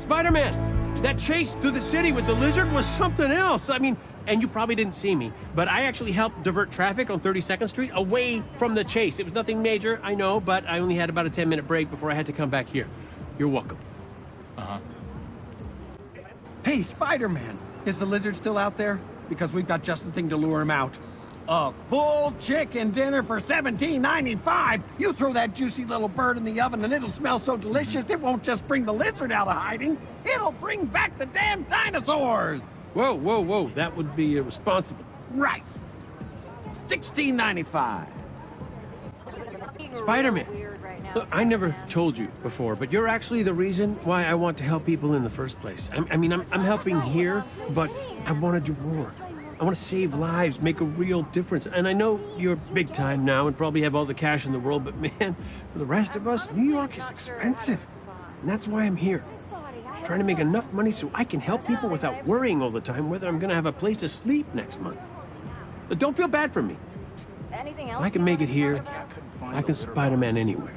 Spider-Man, that chase through the city with the lizard was something else. I mean, and you probably didn't see me, but I actually helped divert traffic on 32nd Street away from the chase. It was nothing major, I know, but I only had about a 10-minute break before I had to come back here. You're welcome. Uh-huh. Hey, Spider-Man, is the lizard still out there? Because we've got just the thing to lure him out. A full chicken dinner for $17.95. You throw that juicy little bird in the oven and it'll smell so delicious it won't just bring the lizard out of hiding. It'll bring back the damn dinosaurs. Whoa, whoa, whoa, that would be irresponsible. Right. $16.95. Spider-Man, look, I never told you before, but you're actually the reason why I want to help people in the first place. I mean, I'm helping here, but I want to do more. I want to save lives, make a real difference. And I know you're big time now and probably have all the cash in the world, but man, for the rest of us, New York is expensive. And that's why I'm here. Trying to make enough money so I can help people without worrying all the time whether I'm going to have a place to sleep next month. But don't feel bad for me. Anything else I can make it here. I can Spider-Man anywhere.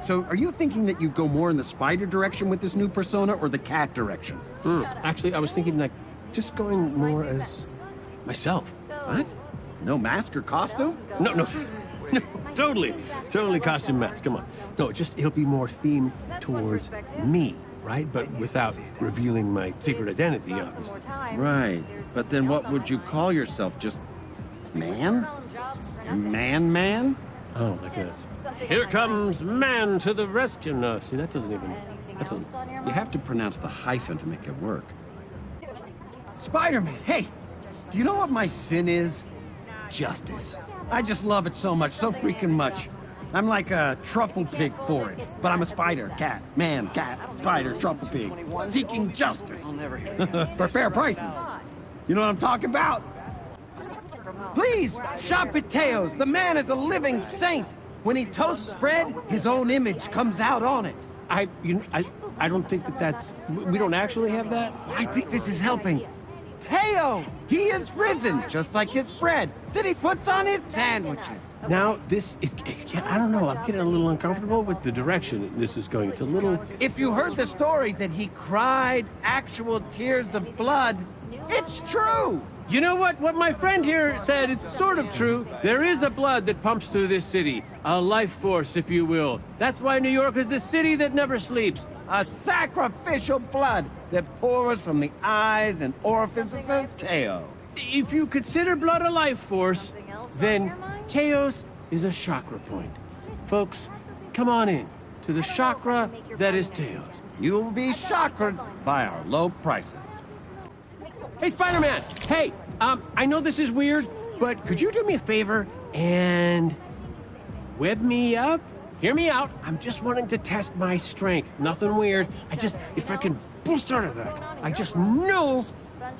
So are you thinking that you go more in the spider direction with this new persona or the cat direction? Actually, I was thinking like just going more as myself. What? No mask or costume? No, no, no, totally costume mask. Come on. No, it'll be more themed towards me, right? But without revealing my secret identity, obviously. Right. But then what would you call yourself? Just man? Man? Oh, like a here comes man to the rescue. No, see, that doesn't. You have to pronounce the hyphen to make it work. Spider-Man, hey, do you know what my sin is? Justice. I just love it so much, so freaking much. I'm like a truffle pig for it, but I'm a spider, cat, man, cat, spider, truffle pig, seeking justice for fair prices. You know what I'm talking about? Please, shop at Teo's. The man is a living saint. When he toasts bread, his own image comes out on it. I don't think that's... We don't actually have that? I think this is helping. Teo! He is risen, just like his bread that he puts on his sandwiches. Now, this is... I don't know, I'm getting a little uncomfortable with the direction this is going. It's a little... If you heard the story that he cried actual tears of blood, it's true! You know what? What my friend here said is sort of true. There is a blood that pumps through this city. A life force, if you will. That's why New York is the city that never sleeps. A sacrificial blood that pours from the eyes and orifices of Teo. If you consider blood a life force, then Teo's is a chakra point. Folks, come on in to the chakra that is Teo's. You'll be chakraed by our low prices. Hey, Spider-Man! Hey, I know this is weird, but could you do me a favor and web me up? Hear me out. I'm just wanting to test my strength. Nothing weird. If I can boost out of that, I just know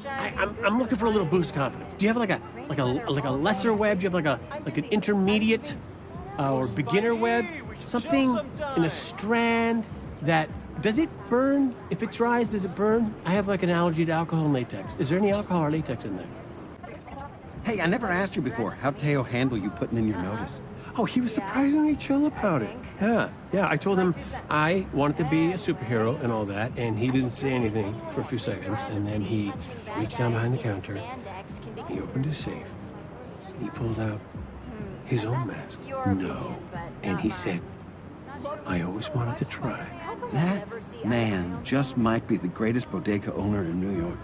I'm looking for a little boost confidence. Do you have like a lesser web? Do you have like an intermediate or beginner web? Something in a strand that... Does it burn? If it dries, does it burn? I have like an allergy to alcohol and latex. Is there any alcohol or latex in there? Hey, I never asked you before. How'd Teo handle you putting in your notice? Oh, he was surprisingly chill about it. Yeah. I told him I wanted to be a superhero and all that, and he didn't say anything for a few seconds, and then he reached down behind the counter, he opened his safe, he pulled out his own mask. No. And he said, I always wanted to try. That man just might be the greatest bodega owner in New York.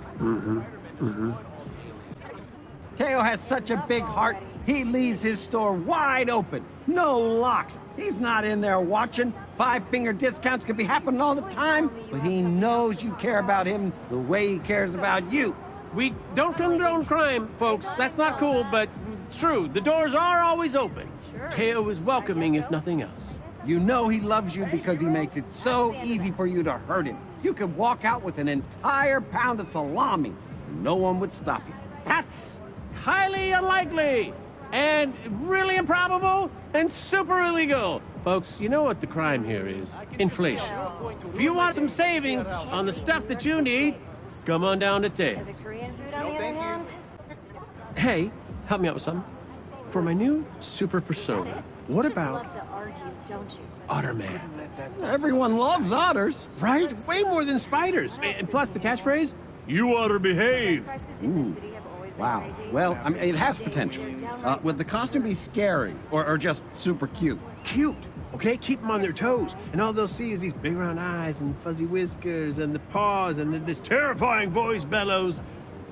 Teo has such a big heart, he leaves his store wide open. No locks. He's not in there watching. 5-finger discounts could be happening all the time, but he knows you care about him the way he cares about you. We don't condone crime, folks. That's not cool, but it's true. The doors are always open. Teo is welcoming, if nothing else. You know he loves you because he makes it so easy for you to hurt him. You could walk out with an entire pound of salami, and no one would stop you. That's highly unlikely, and really improbable, and super illegal. Folks, you know what the crime here is? Inflation. If you want some savings on the stuff that you need, come on down to Teo's. Hey, help me out with something. For my new super persona, What You about just love to argue, don't you? Otterman? Everyone loves otters. Right? Way more than spiders. And plus the catchphrase, you oughter behave. Prices in the city have always been Wow. crazy. Well, I mean, it has potential. Would the costume be scary or just super cute? Cute. Okay, keep them on their toes. And all they'll see is these big round eyes and fuzzy whiskers and the paws and this terrifying voice bellows.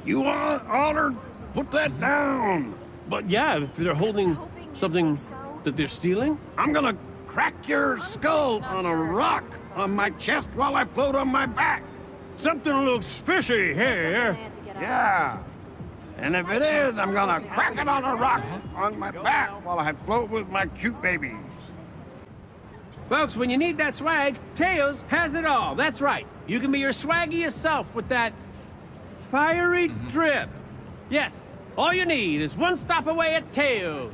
You want otter? Put that down. But yeah, if they're holding something that they're stealing, I'm gonna crack your skull on a rock on my chest while I float on my back. something looks fishy here. Yeah. And if it is, I'm gonna crack it on a rock on my back while I float with my cute babies. Folks, when you need that swag, Teos has it all. That's right. You can be your swaggiest self with that fiery drip. Yes, all you need is one stop away at Teos.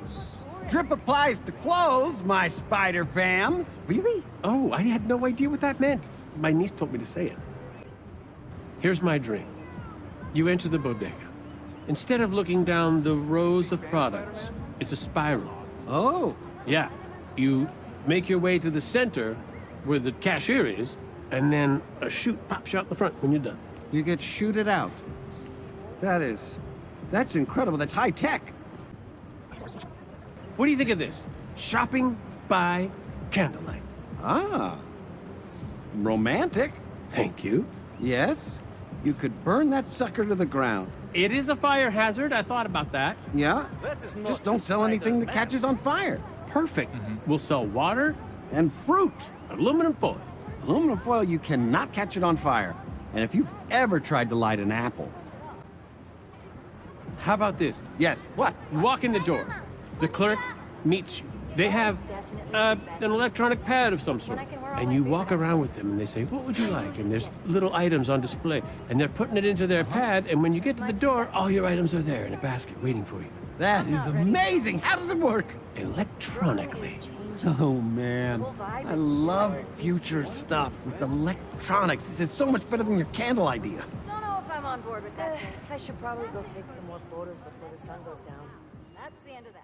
Drip applies to clothes, my spider fam. Really? Oh, I had no idea what that meant. My niece told me to say it. Here's my dream. You enter the bodega. Instead of looking down the rows of products, it's a spiral. Oh. Yeah, you make your way to the center where the cashier is, and then a chute pops you out the front when you're done. You get shooted out. That's incredible. That's high tech. What do you think of this? Shopping by candlelight. Ah. Romantic. Thank you. Yes. You could burn that sucker to the ground. It is a fire hazard. I thought about that. Yeah? Just don't sell anything that catches on fire. Perfect. We'll sell water, And fruit. aluminum foil. Aluminum foil, you cannot catch it on fire. And if you've ever tried to light an apple. How about this? Yes, what? You walk in the door. The clerk meets you. They have an electronic pad of some sort. And you walk around with them and they say, what would you like? And there's little items on display. And they're putting it into their pad. And when you get to the door, all your items are there in a basket waiting for you. That is amazing. How does it work? Electronically. Oh, man. I love future stuff with electronics. This is so much better than your candle idea. Don't know if I'm on board with that. I should probably go take some more photos before the sun goes down. That's the end of that.